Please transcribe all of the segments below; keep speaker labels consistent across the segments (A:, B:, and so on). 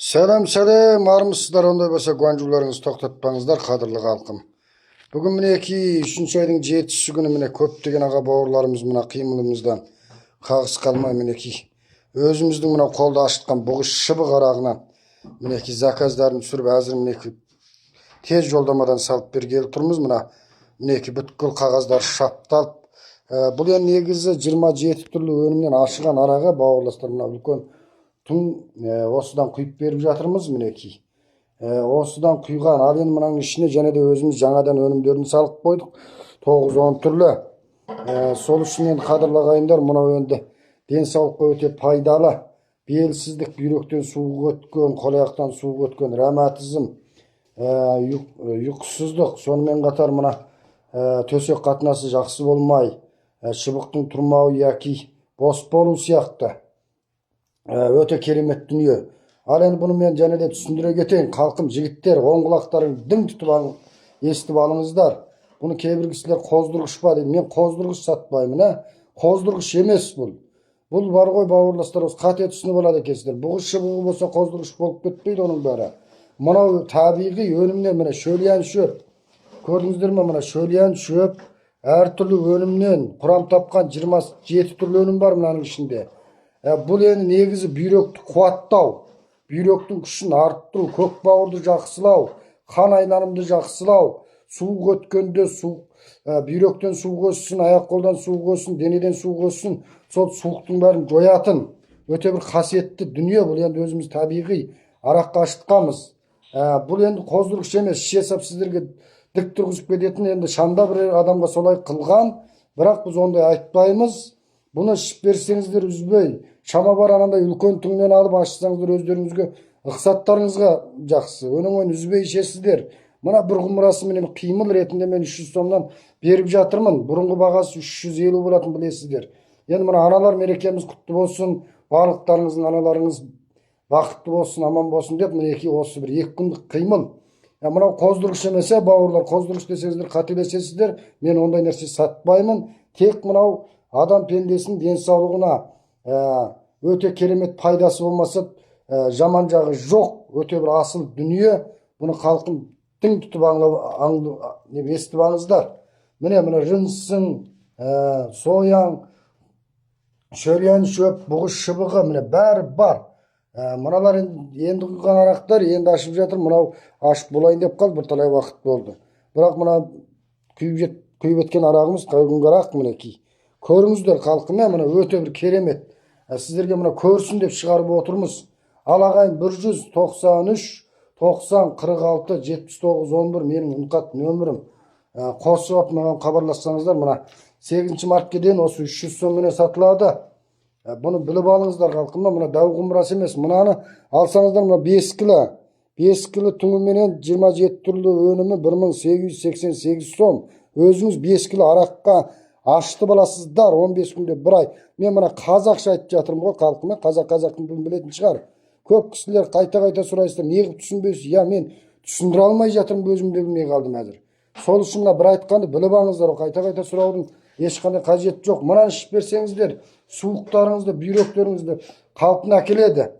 A: Selam selam armısızlar onday bolsa guanjularыңыз тоқтатпаңыздар қадірлі халқым. Бүгін мінеки 3 айдың 7-сі күні міне көптеген аға бауырларымыз мына қимылымыздан қағыс қалмай мінеки өзіміздің мына қолда ашытқан бұғыс шыбық арағынан мінеки заказдарын түсіріп әзір мінеки тез жолдамадан салып бергелі тұрмыз. Мінеки бүткіл қағаздар шапталып, бұл енді негізі 27 түрлі өнімнен ашыған араға бауырластар мына үлкен Тун осыдан құйып беріп жатырмыз мінеки. Осыдан құйған ал енді мынаның ішіне және де өзіміз жаңадан өнімдерін салып қойдық. 9-10 түрлі. Сол үшін енді қадірлі ағайындар, мынау енді денсаулыққа өте пайдалы. Белсіздік, бүйректен суық өткен, қол-аяқтан суық өткен ревматизм, ұйқысыздық, сонымен қатар мына төсек қатынасы жақсы болмай, шыбықтың тұрмауы яки бос болу сияқты өте керемет дүние. Ал енді бұны мен және де түсіндіре кетейін. Халқым, жігіттер, оң құлақтарын дың тұтып естіп алыңыздар. Бұны кейбір кісілер қоздырғыш па дейді. Мен қоздырғыш сатпаймын. Қоздырғыш емес бұл. Бұл бар ғой бауырластар, осы қате түсініп алады екенсіздер. Бұғыс шыбығы болса қоздырғыш болып кетпейді оның бәрі. Мынау табиғи өнімнен міне шөлиян шөп. Көрдіңіздер ме, мына шөлиян шөп әртүрлі өнімнен құрам тапқан 27 түрлі өнім бар мынаның ішінде. Бұл енді негізі бүйректі қуаттау, бүйректің күшін арттыру, көк бауырды жақсылау, қан айланымды жақсылау, суық өткенде бүйректен суық өссін, аяқ қолдан суық өссін, денеден суық өссін, сол суықтың бәрін жоятын өте бір қасиетті дүние. Бұл енді өзіміз табиғи араққа ашытқанбыз. Бұл енді қоздырғыш емес, шеше сап сіздерге дік тұрғызып кететін енді шанда бір адамға солай қылған, бірақ біз ондай айтпаймыз. Бұны ішіп берсеңіздер үзбей, шама бар анандай үлкен түңнен алып ашсаңыздар өздеріңізге ықсаттарыңызға жақсы. Оның ойын үзбей ішесіздер. Мына бір құмырасы менен қимыл ретінде мен 300 сомнан беріп жатырмын. Бұрынғы бағасы 350 болатын білесіздер. Енді мына аналар мерекеміз құтты болсын, барлықтарыңыздың аналарыңыз бақытты болсын, аман болсын деп мінеки осы бір 2 күндік қимыл. Мынау қоздырғыш емесе, бауырлар, қоздырғыш десеңіздер қателесесіздер. Мен ондай нәрсе сатпаймын. Тек мынау адам пендесінің денсаулығына өте керемет пайдасы болмаса жаман жағы жоқ, өте бір асыл дүние. Бұны халқым тың тұтып естіп алыңыздар. Міне жынсын, сояң, шөлиян шөп, бұғыс шыбығы, міне бәрі бар. Мыналар енді құйған арақтар енді ашып жатыр. Мынау ашып болайын деп қалды, бірталай уақыт болды. Бірақ мына күйіп еткен арағымыз қойғынғы арақ мінеки. Көріңіздер халқым, мына өте бір керемет. Сіздерге мына көрсін деп шығарып отырмыз. Ал ағайын 193 90 46 79 11 менің үнқат нөмірім. Қосып маған хабарлассаңыздар, мына 8 мартқа дейін осы 300 соммен сатылады. Бұны біліп алыңыздар халқым, мына дау құмырасы емес. Мынаны алсаңыздар, мына 5 кілі түңіменен 27 түрлі өнімі 1888 сом. Өзіңіз 5 кілі араққа ашты баласыздар 15 күнде бір ай. Мен мына қазақша айтып жатырмын ғой халқыма, қазақтың тілін білетін шығар. Көп кісілер қайта сұрайсыздар, неғып түсінбейсіз? Мен түсіндіре алмай жатырмын, өзім де білмей қалдым әзір. Сол үшін бір айтқанды біліп алыңыздар, қайта сұраудың ешқандай қажеті жоқ. Мынаны ішіп берсеңіздер, суықтарыңызды, бүйректеріңізді қалпына әкеледі.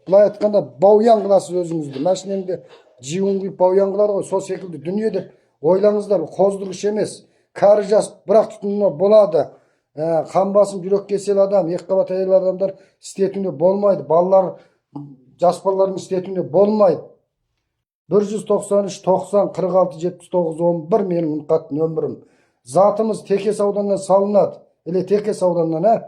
A: Былай айтқанда бауян қыласыз өзіңізді. Мәшінеңде жиуын құйып бауян қылады ғой, сол секілді дүние деп ойлаңыздар. Қоздырғыш емес. Кәрі жас бірақ тұтынуына болады. Қан басын бүйрек кесел адам, екіқабат әйел адамдар істетуіне болмайды. Балалар, жас балалардың істетуіне болмайды. 193 90 46 79 11 менің үнқат нөмірім. Затымыз Текес ауданынан салынады. Текес ауданынан,